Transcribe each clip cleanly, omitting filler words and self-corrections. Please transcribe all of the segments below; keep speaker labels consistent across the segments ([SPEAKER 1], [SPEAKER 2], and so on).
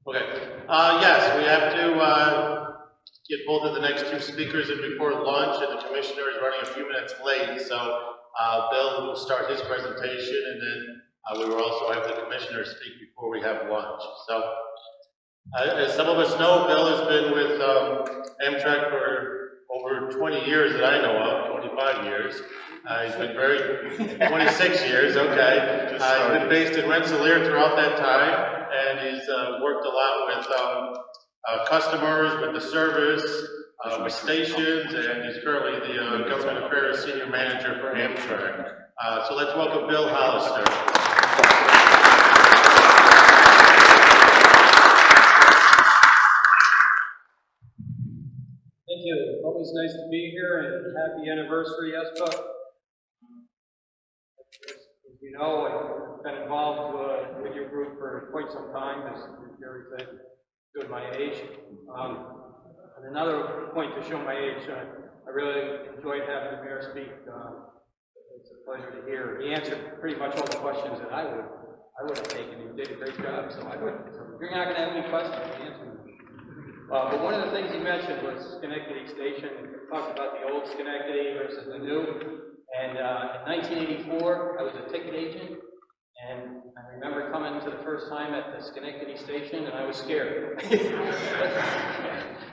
[SPEAKER 1] Okay. Yes, we have to get both of the next two speakers in before lunch, and the commissioner is running a few minutes late. So Bill will start his presentation, and then we will also have the commissioner speak before we have lunch. So, as some of us know, Bill has been with Amtrak for over 20 years that I know of, 25 years. He's been 26 years, okay. He's been based in Rensselaer throughout that time, and he's worked a lot with customers, with the service, with stations, and he's currently the Government Affairs Senior Manager for Amtrak. So let's welcome Bill Hollister.
[SPEAKER 2] Thank you. Always nice to be here, and happy anniversary, ESPA. As you know, I've been involved with your group for quite some time, as Gary said, doing my age. And another point to show my age, I really enjoyed having the mayor speak. It's a pleasure to hear. He answered pretty much all the questions that I would have taken. He did a great job, so I would. So if you're not going to have any questions, he answered them. But one of the things he mentioned was Schenectady Station. He talked about the old Schenectady versus the new. And in 1984, I was a ticket agent, and I remember coming to the first time at the Schenectady Station, and I was scared.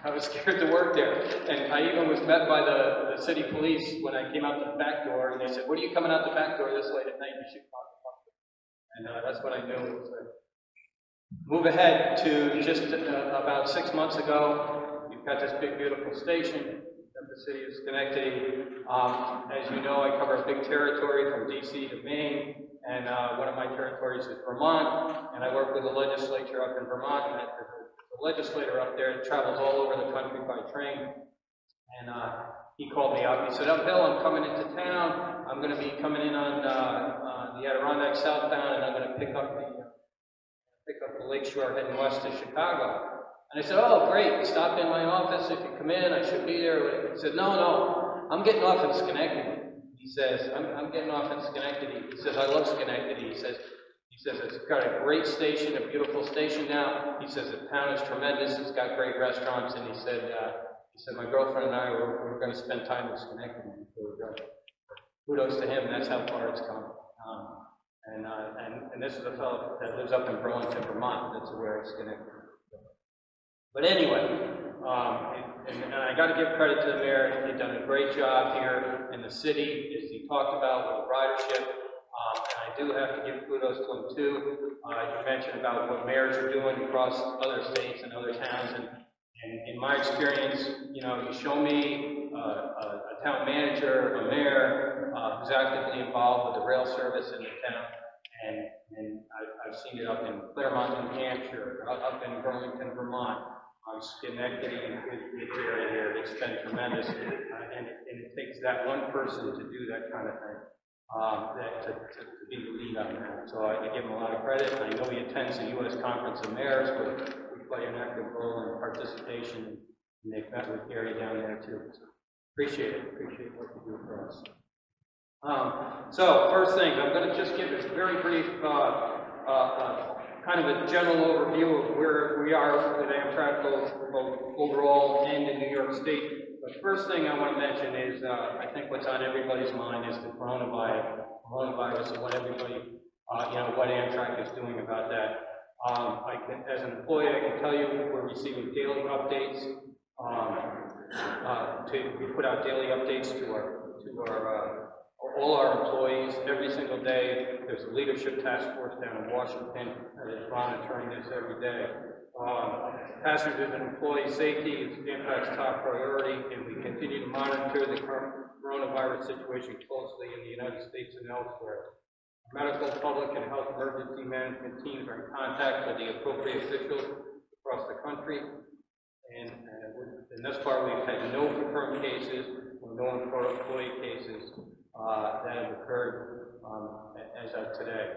[SPEAKER 2] I was scared to work there. And I even was met by the city police when I came out the back door, and they said, "What are you coming out the back door this late at night? You should come out the front door." And that's what I knew. It was move ahead to just about 6 months ago. You've got this big, beautiful station in the city of Schenectady. As you know, I cover a big territory from D.C. to Maine, and one of my territories is Vermont, and I work with the legislature up in Vermont, and the legislator up there travels all over the country by train. And he called me up. He said, "Oh, Bill, I'm coming into town. I'm going to be coming in on the Adirondack southbound, and I'm going to pick up the lakeshore heading west to Chicago." And I said, "Oh, great, stop in my office. If you come in, I should be there." He said, No, I'm getting off in Schenectady." He says, I'm getting off in Schenectady. He says, "I love Schenectady." He says, "It's got a great station, a beautiful station now." He says, "The town is tremendous. It's got great restaurants." And he said, "My girlfriend and I, we're going to spend time in Schenectady." Kudos to him. That's how far it's come. And this is a fellow that lives up in Burlington, Vermont. That's where it's connected. But anyway, and I got to give credit to the mayor. He's done a great job here in the city, as he talked about with the ridership. And I do have to give kudos to him too. You mentioned about what mayors are doing across other states and other towns. And in my experience, you show me a town manager, a mayor who's actively involved with the rail service in the town. And I've seen it up in Claremont, New Hampshire, up in Burlington, Vermont, Schenectady, the area here. It's been tremendous, and it takes that one person to do that kind of thing, to be the lead on that. So I give him a lot of credit, and I know he attends the U.S. Conference of Mayors, where we play an active role in participation, and they've met with Gary down there too. So appreciate what you do for us. So, first thing, I'm going to just give a very brief, kind of a general overview of where we are with Amtrak, both overall and in New York State. The first thing I want to mention is, I think what's on everybody's mind is the coronavirus and what everybody, what Amtrak is doing about that. As an employee, I can tell you we're receiving daily updates. We put out daily updates to all our employees every single day. There's a leadership task force down in Washington that is monitoring this every day. Passengers and employee safety is Amtrak's top priority, and we continue to monitor the coronavirus situation closely in the United States and elsewhere. Medical, public, and health emergency management teams are in contact with the appropriate officials across the country. And thus far, we've had no confirmed cases or no employee cases that have occurred as of today.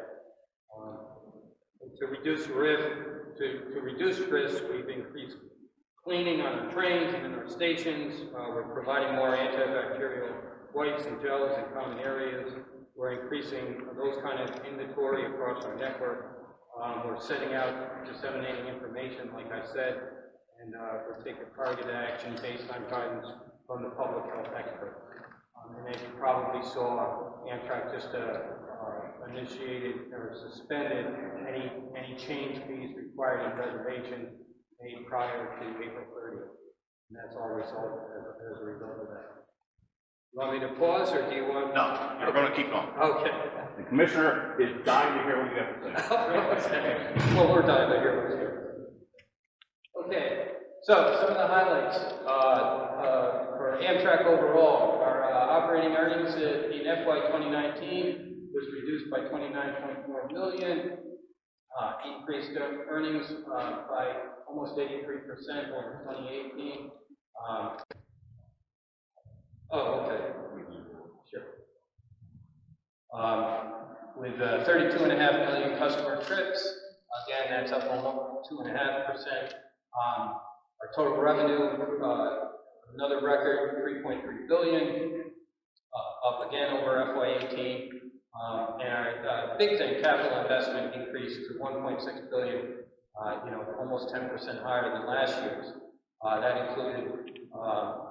[SPEAKER 2] To reduce risk, we've increased cleaning on our trains and in our stations. We're providing more antibacterial wipes and gels in common areas. We're increasing those kind of inventory across our network. We're setting out disseminating information, like I said, and we're taking targeted action based on guidance from the public health expert. And as you probably saw, Amtrak just initiated or suspended any change fees required in reservation made prior to April 30th. And that's all resulted as a result of that. You want me to pause, or do you want?
[SPEAKER 3] No, you're going to keep going.
[SPEAKER 2] Okay.
[SPEAKER 3] The commissioner is dying to hear what you have to say.
[SPEAKER 2] Well, we're dying to hear what's here. Okay, so some of the highlights for Amtrak overall. Our operating earnings in FY 2019 was reduced by $29.4 million. Increased earnings by almost 83% over 2018. Okay. Sure. With 32.5 million customer trips, again, that's up almost 2.5%. Our total revenue, another record, $3.3 billion, up again over FY18. And our big thing, capital investment, increased to $1.6 billion, almost 10% higher than last year's. That included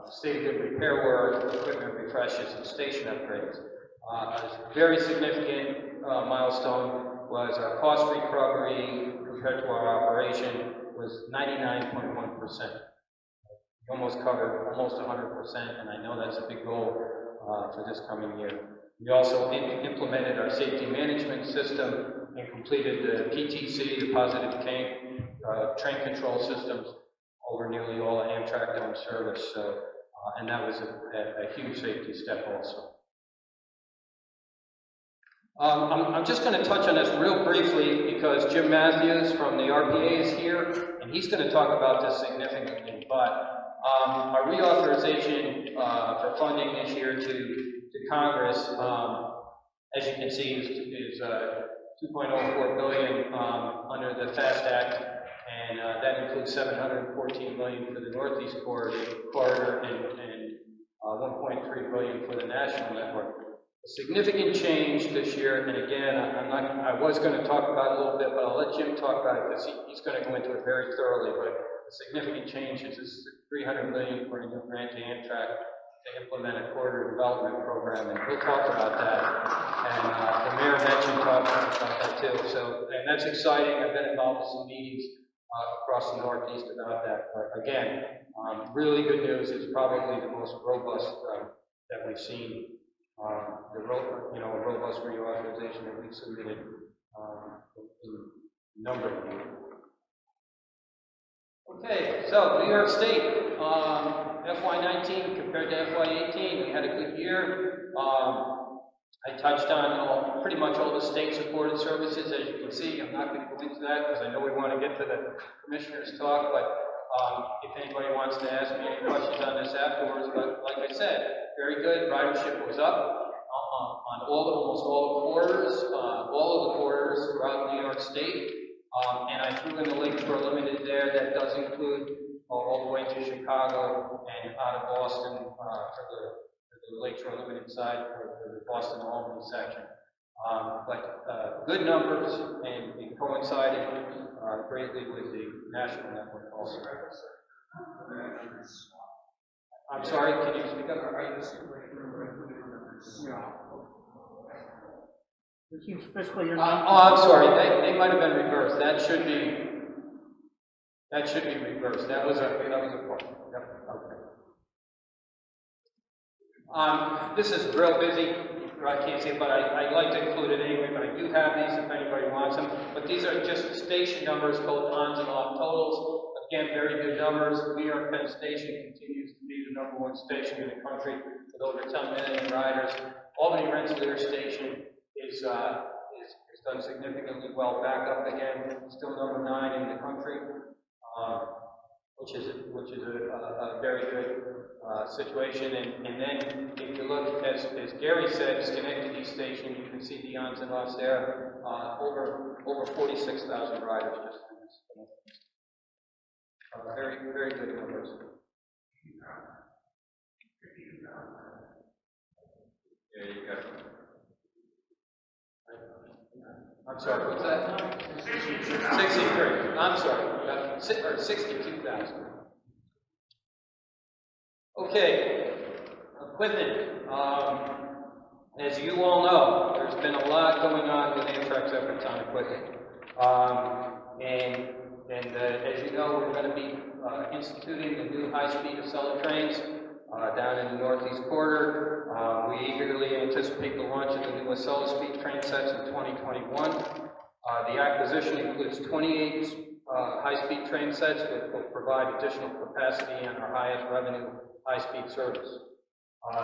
[SPEAKER 2] state-of-the-art repair work, equipment refreshes, and station upgrades. A very significant milestone was our cost recovery compared to our operation was 99.1%. We almost covered almost 100%, and I know that's a big goal for this coming year. We also implemented our safety management system and completed the PTC, the positive train control systems, over nearly all of Amtrak owned service. So, and that was a huge safety step also. I'm just going to touch on this real briefly because Jim Matthews from the RPA is here, and he's going to talk about this significantly. But our reauthorization for funding this year to Congress, as you can see, is $2.04 billion under the FAST Act, and that includes $714 million for the Northeast corridor and $1.3 billion for the national network. A significant change this year, and again, I was going to talk about it a little bit, but I'll let Jim talk about it because he's going to go into it very thoroughly. But a significant change is this $300 million for a new grant to Amtrak to implement a corridor development program, and we'll talk about that. And the mayor mentioned talking about that too. So, and that's exciting. I've been involved with some meetings across the Northeast about that. But again, really good news. It's probably the most robust that we've seen. Robust reauthorization that we've submitted in a number of years. Okay, so New York State, FY19 compared to FY18, we had a good year. I touched on pretty much all the state-supported services, as you can see. I'm not going to go into that because I know we want to get to the commissioner's talk, but if anybody wants to ask me any questions on this afterwards, but like I said, very good. Ridership was up on almost all of the corridors throughout New York State. And I threw in the Lakeshore Limited there. That does include all the way to Chicago and out of Boston for the Lakeshore Limited side for the Boston Albany section. But good numbers, and it coincided greatly with the national network also. I'm sorry, can you speak up?
[SPEAKER 4] It seems fiscal year.
[SPEAKER 2] I'm sorry, they might have been reversed. That should be reversed. That was a point. Yep. Okay. This is real busy. I can't see it, but I'd like to include it anyway, but I do have these if anybody wants them. But these are just station numbers, both ons and off totals. Again, very good numbers. New York Penn Station continues to be the #1 station in the country with over 10 million riders. Albany Rensselaer Station is done significantly well. Back up again, still #9 in the country, which is a very good situation. And then if you look, as Gary said, Schenectady Station, you can see the ons and offs there. Over 46,000 riders just in this. Very, very good numbers. I'm sorry, what's that? 63, I'm sorry, or 62,000. Okay, equipment. As you all know, there's been a lot going on with Amtrak's efforts on equipment. As you know, we're going to be instituting the new high-speed Acela trains down in the Northeast Corridor. We eagerly anticipate the launch of the new Acela speed train sets in 2021. The acquisition includes 28 high-speed train sets, which will provide additional capacity on our highest revenue high-speed service.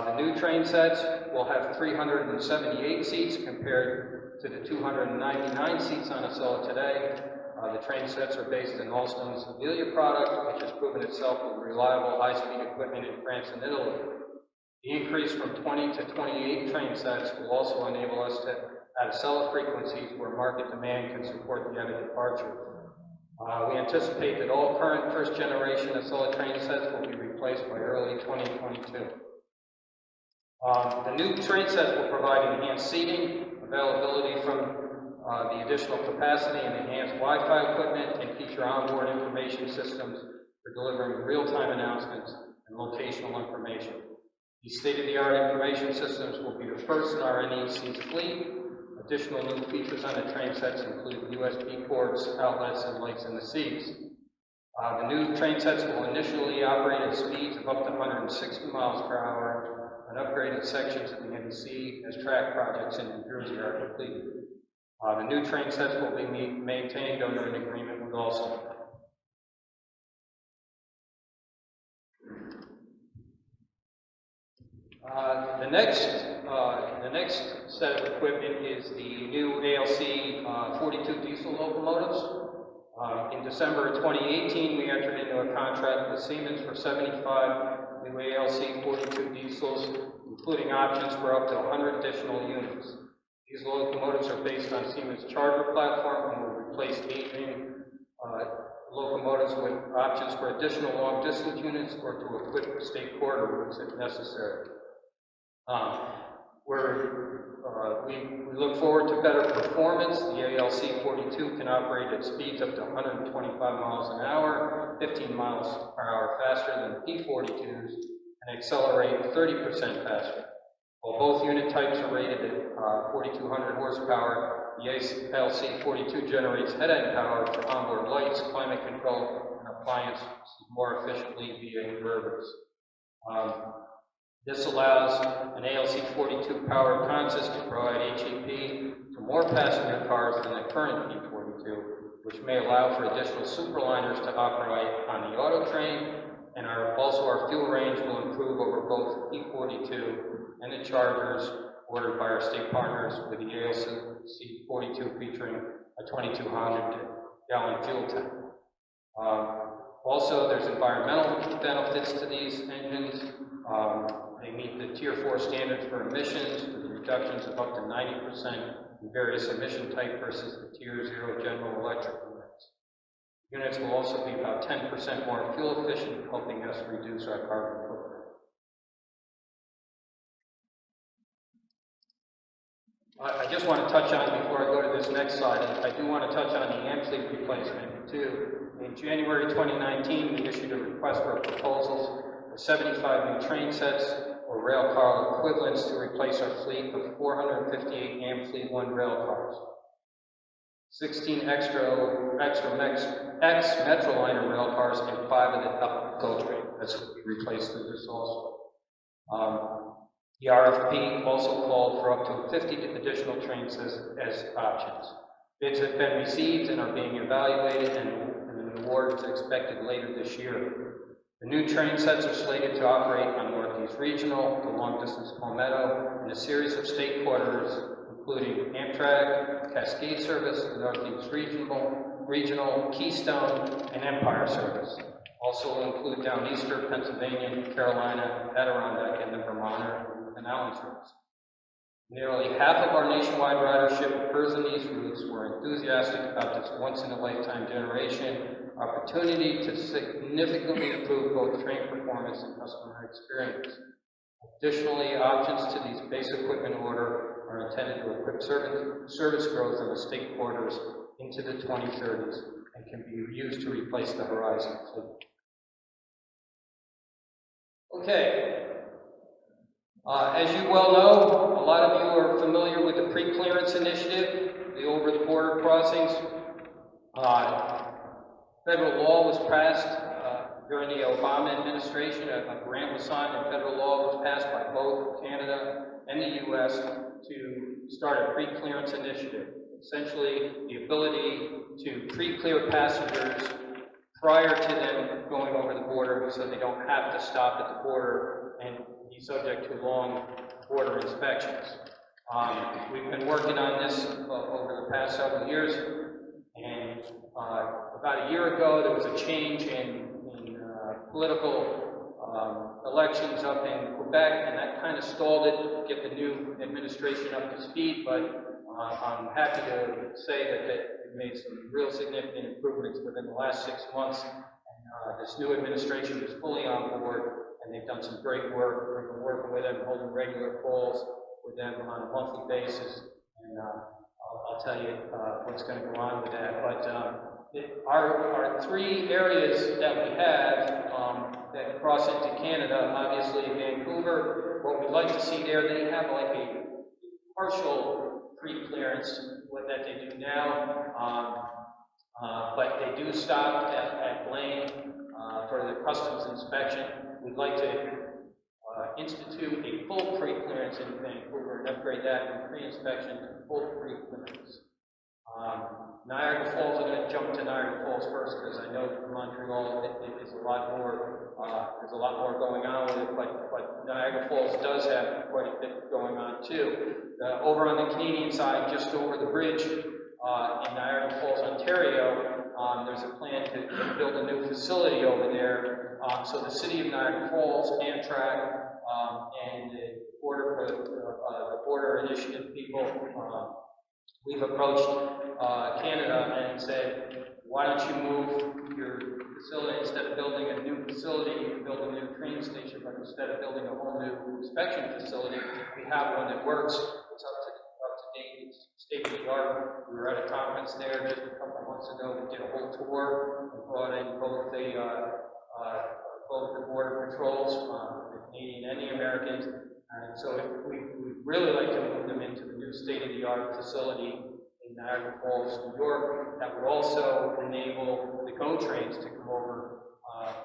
[SPEAKER 2] The new train sets will have 378 seats compared to the 299 seats on Acela today. The train sets are based in Alstom's Avilia product, which has proven itself with reliable high-speed equipment in France and Italy. The increase from 20 to 28 train sets will also enable us to add Acela frequencies where market demand can support the added departure. We anticipate that all current first-generation Acela train sets will be replaced by early 2022. The new train sets will provide enhanced seating, availability from the additional capacity and enhanced Wi-Fi equipment, and feature onboard information systems for delivering real-time announcements and locational information. These state-of-the-art information systems will be the first in our NEC's fleet. Additional new features on the train sets include USB ports, outlets, and lights in the seats. The new train sets will initially operate at speeds of up to 160 miles per hour, and upgraded sections of the NEC as track projects in New Jersey are completed. The new train sets will be maintained under an agreement with Alstom. The next set of equipment is the new ALC 42 diesel locomotives. In December of 2018, we entered into a contract with Siemens for 75 new ALC 42 diesels, including options for up to 100 additional units. These locomotives are based on Siemens' Charger platform and will replace aging locomotives with options for additional long-distance units or to equip the state corridor routes if necessary. We look forward to better performance. The ALC 42 can operate at speeds up to 125 miles an hour, 15 miles per hour faster than the P42s, and accelerate 30% faster. While both unit types are rated at 4,200 horsepower, the ALC 42 generates head-end power for onboard lights, climate control, and appliances more efficiently via inverters. This allows an ALC 42 powered consist to provide HEP for more passenger cars than the current P42, which may allow for additional superliners to operate on the auto train, and also our fuel range will improve over both the P42 and the Chargers ordered by our state partners, with the ALC 42 featuring a 2,200-gallon fuel tank. Also, there's environmental benefits to these engines. They meet the Tier 4 standards for emissions, with reductions of up to 90% in various emission type versus the Tier 0 General Electric units. Units will also be about 10% more fuel efficient, helping us reduce our carbon footprint. I just want to touch on, before I go to this next slide, I do want to touch on the Amfleet replacement too. In January 2019, we issued a request for proposals for 75 new train sets or rail car equivalents to replace our fleet of 458 Amfleet 1 rail cars, 16 ex-Metroliner rail cars, and 5 of the GO train. That's what we replaced with this also. The RFP also called for up to 50 additional trains as options. Bids have been received and are being evaluated, and an award is expected later this year. The new train sets are slated to operate on Northeast Regional, the long-distance Palmetto, and a series of state corridors, including Amtrak, Cascade Service, the Northeast Regional, Keystone, and Empire Service. Also will include Downeaster, Pennsylvania, Carolina, Adirondack, and the Vermonter and Allen routes. Nearly half of our nationwide ridership occurs in these routes. We're enthusiastic about this once-in-a-lifetime generation opportunity to significantly improve both train performance and customer experience. Additionally, options to these base equipment order are intended to equip service growth on the state borders into the 2030s and can be used to replace the Horizon fleet. Okay. As you well know, a lot of you are familiar with the pre-clearance initiative, the over-the-border crossings. Federal law was passed during the Obama administration. A grant was signed and federal law was passed by both Canada and the U.S. to start a pre-clearance initiative. Essentially, the ability to pre-clear passengers prior to them going over the border so they don't have to stop at the border and be subject to long border inspections. We've been working on this over the past several years, and about a year ago there was a change in political elections up in Quebec, and that kind of stalled it to get the new administration up to speed, but I'm happy to say that they made some real significant improvements within the last 6 months. And this new administration is fully on board, and they've done some great work. We've been working with them, holding regular calls with them on a monthly basis, and I'll tell you what's going to go on with that. But our 3 areas that we have that cross into Canada, obviously Vancouver, what we'd like to see there, they have like a partial pre-clearance that they do now, but they do stop at Blaine for the customs inspection. We'd like to institute a full pre-clearance in Vancouver and upgrade that from pre-inspection to full pre-clearance. Niagara Falls, I'm going to jump to Niagara Falls first because I know Montreal is a lot more, there's a lot more going on with it, but Niagara Falls does have quite a bit going on too. Over on the Canadian side, just over the bridge in Niagara Falls, Ontario, there's a plan to build a new facility over there. So the city of Niagara Falls, Amtrak, and the border initiative people, we've approached Canada and said, why don't you move your facility, instead of building a new facility, you can build a new train station, but instead of building a whole new inspection facility, we have one that works. It's up to date, it's state of the art. We were at a conference there just a couple of months ago. We did a whole tour and brought in both the border patrols, the Canadian and the Americans. And so we'd really like to move them into the new state-of-the-art facility in Niagara Falls, New York, that would also enable the GO trains to come over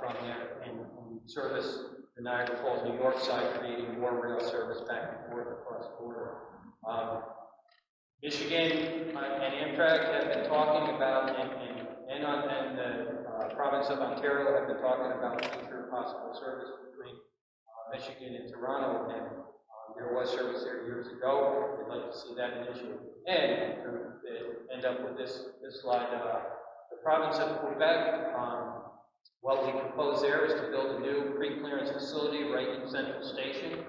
[SPEAKER 2] from there and service the Niagara Falls, New York side, creating more rail service back and forth across the border. Michigan and Amtrak have been talking about, and the province of Ontario have been talking about future possible service between Michigan and Toronto, and there was service there years ago. We'd like to see that initiative. And to end up with this slide, the province of Quebec, what we propose there is to build a new pre-clearance facility right in Central Station.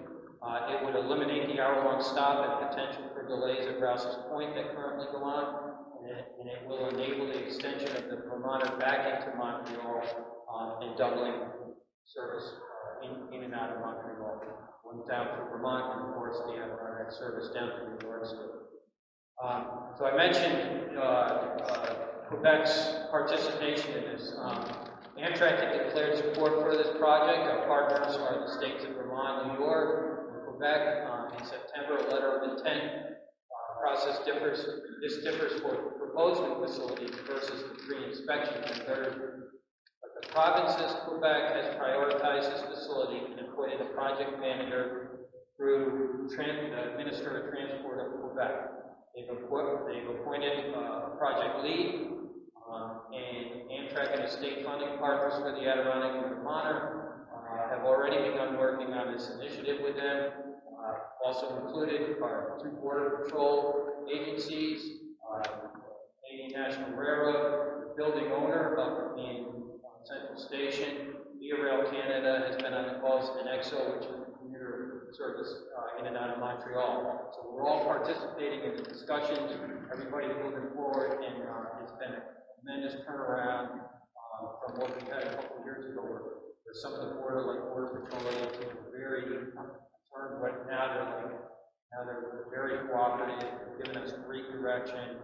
[SPEAKER 2] It would eliminate the hour-long stop and potential for delays at Rouse's Point that currently go on, and it will enable the extension of the Vermonter back into Montreal and doubling service in and out of Montreal. One down to Vermont, and of course the Amtrak service down to New York State. So I mentioned Quebec's participation in this. Amtrak had declared support for this project. Our partners are the states of Vermont, New York, and Quebec. In September, a letter of intent process differs. This differs for proposed new facilities versus the pre-inspection method. But the provinces, Quebec has prioritized this facility and appointed a project manager through the Minister of Transport of Quebec. They've appointed a project lead, and Amtrak and the state funding partners for the Adirondack and Vermonter have already begun working on this initiative with them. Also included are 2 border patrol agencies, Canadian National Railroad, the building owner up in Central Station, Via Rail Canada has been on the calls, and EXO, which is a commuter service in and out of Montreal. So we're all participating in the discussions. Everybody's moving forward, and it's been a tremendous turnaround from what we had a couple of years ago, where some of the border patrol agencies were very concerned, but now they're like, Now they're very cooperative, they're giving us great direction,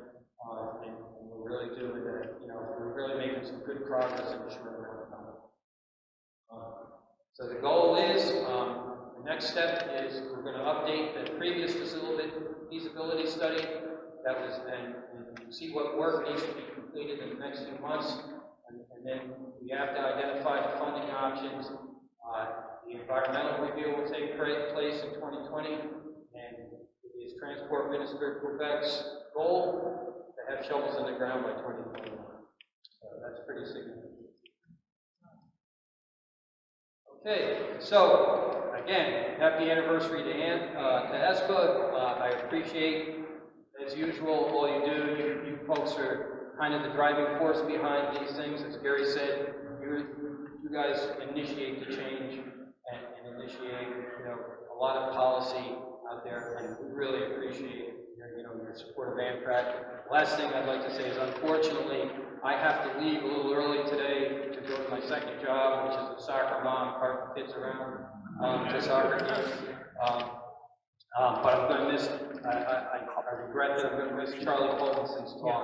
[SPEAKER 2] and we're really doing that, we're really making some good progress in the short amount of time. So the goal is, the next step is we're going to update the previous feasibility study that was, and see what work needs to be completed in the next few months, and then we have to identify the funding options. The environmental review will take place in 2020, and it is Transport Minister Quebec's goal to have shovels in the ground by 2021. So that's pretty significant. Okay, so again, happy anniversary to ESPA. I appreciate, as usual, all you do. You folks are kind of the driving force behind these things. As Gary said, you guys initiate the change and initiate, a lot of policy out there, and we really appreciate your support of Amtrak. Last thing I'd like to say is, unfortunately, I have to leave a little early today to go to my second job, which is a soccer mom, carting kids around to soccer games. But I'm going to miss, I regret that I'm going to miss Charlie Colvinson's talk.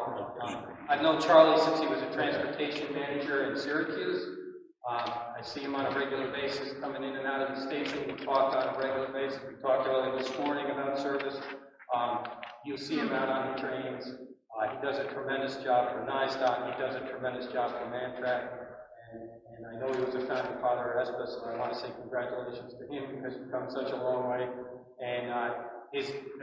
[SPEAKER 2] I've known Charlie since he was a transportation manager in Syracuse. I see him on a regular basis coming in and out of the station. We talk on a regular basis. We talked earlier this morning about service. You'll see him out on the trains. He does a tremendous job for NISTOC. He does a tremendous job for Amtrak. And I know he was a founding father of ESPA, so I want to say congratulations to him because he's come such a long way. And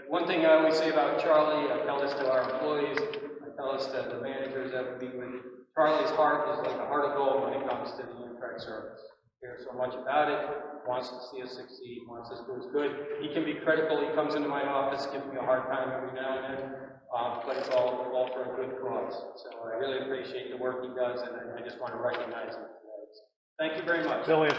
[SPEAKER 2] one thing I always say about Charlie, I tell this to our employees, I tell this to the managers that we meet with, Charlie's heart is like a heart of gold when it comes to the Amtrak service. He cares so much about it, wants to see us succeed, wants us to do as good. He can be critical. He comes into my office, gives me a hard time every now and then, but it's all for a good cause. So I really appreciate the work he does, and I just want to recognize him. Thank you very much.
[SPEAKER 4] Billy,
[SPEAKER 5] Can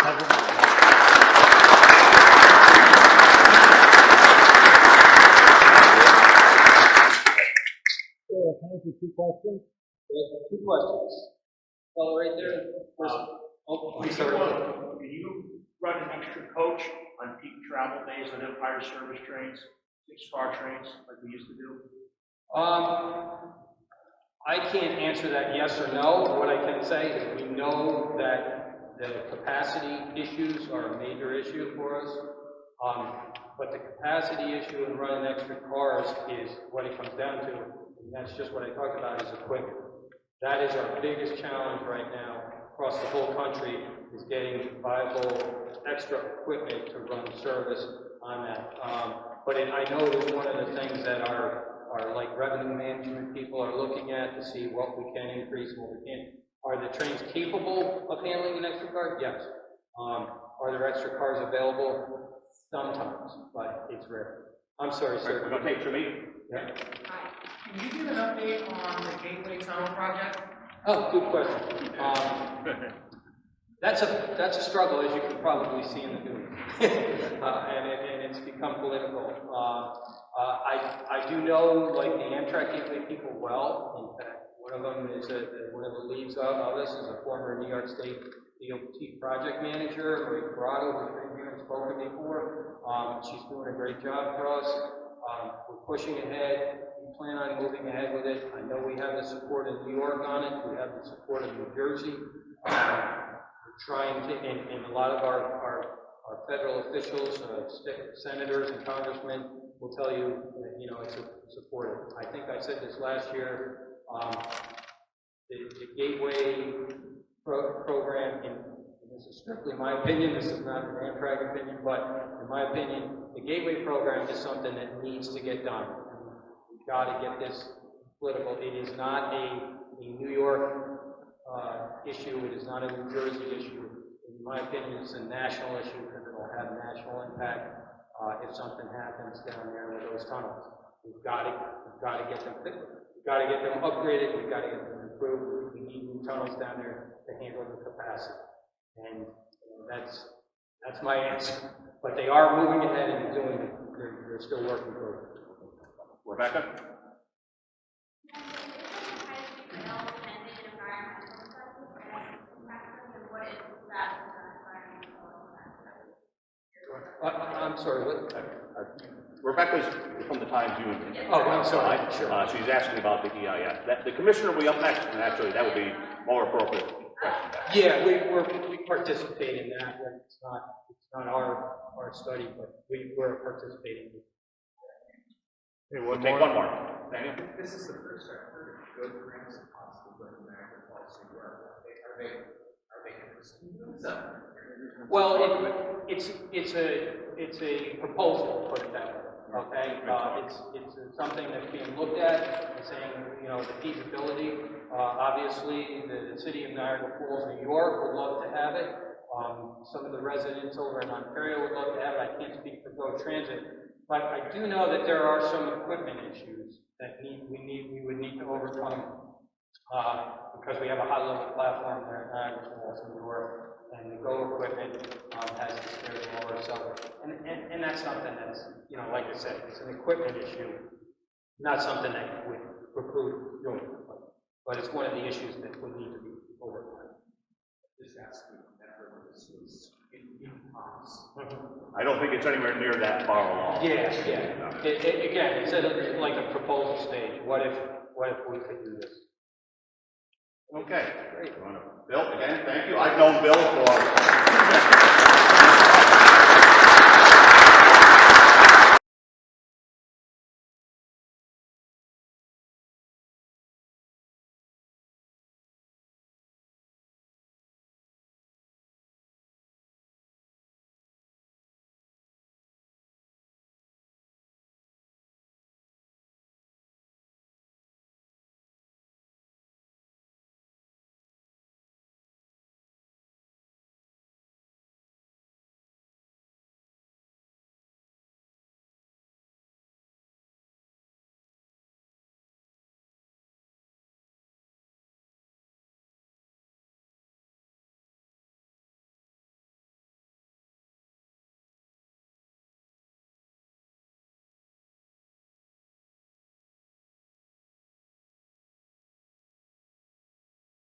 [SPEAKER 5] I ask you two questions?
[SPEAKER 2] Two questions. Well, right there.
[SPEAKER 3] Can you run an extra coach on peak travel days on Empire service trains, 6-car trains, like we used to do?
[SPEAKER 2] I can't answer that yes or no. What I can say is we know that the capacity issues are a major issue for us. But the capacity issue in running extra cars is what it comes down to, and that's just what I talked about, is equipment. That is our biggest challenge right now across the whole country, is getting viable extra equipment to run service on that. But I know it is one of the things that our like revenue management people are looking at to see what we can increase and what we can't. Are the trains capable of handling an extra car? Yes. Are there extra cars available? Sometimes, but it's rare. I'm sorry, sir.
[SPEAKER 3] We're going to take to me.
[SPEAKER 2] Yeah.
[SPEAKER 6] Hi. Can you give an update on the Gateway Tunnel project?
[SPEAKER 2] Oh, good question. That's a struggle, as you can probably see in the news, and it's become political. I do know, like, the Amtrak Gateway people well. In fact, one of them is one of the leads of this is a former New York State DOT project manager, Marie Corrado, who's been here and spoken before. She's doing a great job for us. We're pushing ahead. We plan on moving ahead with it. I know we have the support of New York on it. We have the support of New Jersey. We're trying to, and a lot of our federal officials, senators and congressmen will tell you that, it's supported. I think I said this last year, the Gateway program, and this is strictly my opinion, this is not an Amtrak opinion, but in my opinion, the Gateway program is something that needs to get done. We've got to get this political. It is not a New York issue. It is not a New Jersey issue. In my opinion, it's a national issue because it will have national impact if something happens down there with those tunnels. We've got to get them fixed. We've got to get them upgraded. We've got to get them improved. We need new tunnels down there to handle the capacity. And that's my answer. But they are moving ahead and doing it. They're still working for it.
[SPEAKER 3] Rebecca?
[SPEAKER 2] I'm sorry, what?
[SPEAKER 5] Rebecca's from the Times Union.
[SPEAKER 2] Oh, I'm sorry, sure.
[SPEAKER 5] She's asking about the EIS. The commissioner will be up next, and actually, that would be more appropriate question.
[SPEAKER 2] Yeah, we participate in that, but it's not our study, but we're participating.
[SPEAKER 5] We'll take one more. Daniel?
[SPEAKER 6] This is the first I've heard of good grants and possible good American policy work. Are they interested in doing so?
[SPEAKER 2] Well, it's a proposal, put it that way. Okay, it's something that's being looked at, and saying, you know, the feasibility. Obviously, the city of Niagara Falls, New York would love to have it. Some of the residents over in Ontario would love to have it. I can't speak for Go Transit, but I do know that there are some equipment issues that we would need to overcome, because we have a high-level platform there at Niagara Falls, New York. And the Go equipment has the stairs lower, so, and that's something that's, you know, like I said, it's an equipment issue, not something that would preclude doing it, but it's one of the issues that would need to be overcome.
[SPEAKER 6] Just asking if this was in costs.
[SPEAKER 5] I don't think it's anywhere near that far along.
[SPEAKER 2] Yeah. Again, it's at like a proposal stage. What if we could do this?
[SPEAKER 5] Okay, great. Bill, again, thank you. I've known Bill for